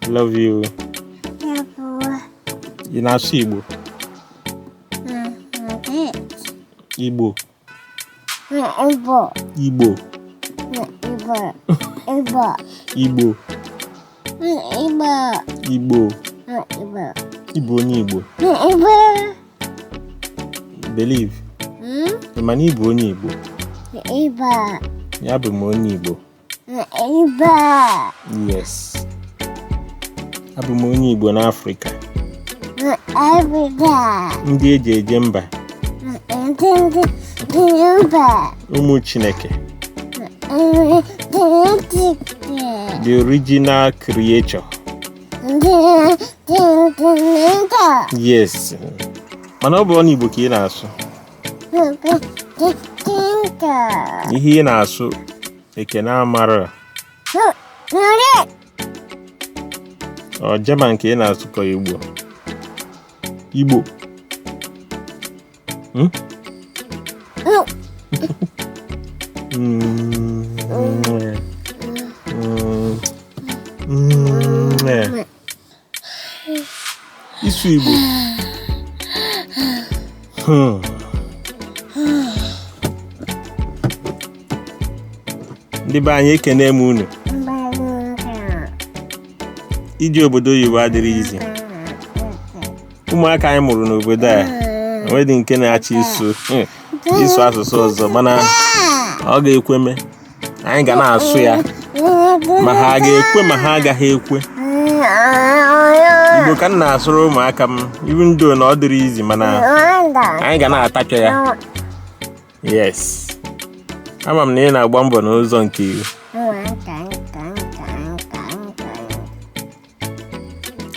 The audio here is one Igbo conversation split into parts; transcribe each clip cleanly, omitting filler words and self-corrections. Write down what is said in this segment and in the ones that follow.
Love you. You na Igbo? Igbo. Igbo. Igbo onye Igbo. Believe. Mana Igbo onye Igbo. Ya bụ m onye Igbo. Yes. Abụ m onye Igbo n'Afrịka. Ndị eji eje mba. Ụmụ Chineke. The original creator. Yes. Mana ọ bụ onye Igbo ka ị na-asụ. Ihe ị na-asụ Ekene amara. Ọ German ka ị na-asụ ka Igbo. Igbo. Isu Igbo. Ndị be anyị ekene m unu. Iji obodo oyibo adịrị izi. Ụmụaka anyị mụrụ n'obodo a enweghị nke na-achị ịsụ asụsụ ọzọ, mana ọ ga-ekweme anyị ga na-asụ ya, ma ha ga-ekwe ma ha agaghị ekwe. Igbo ka m na-asụrụ ụmụaka m, even though na ọ dịrị izi, mana anyị ga na-atapịa ya. Yes. Ama m na ị na-agba mbọ n'ụzọ nke iwu.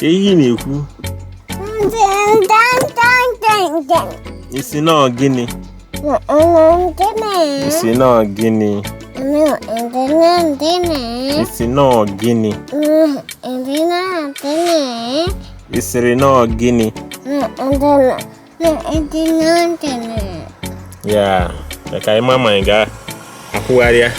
Ihe ị na-ekwu? Isi nọ gịnị? Isi nọ gịnị? Isi nọ gịnị? Isiri nọ gịnị? Ya, ka anyị mama anyị ga-akwụgharịa.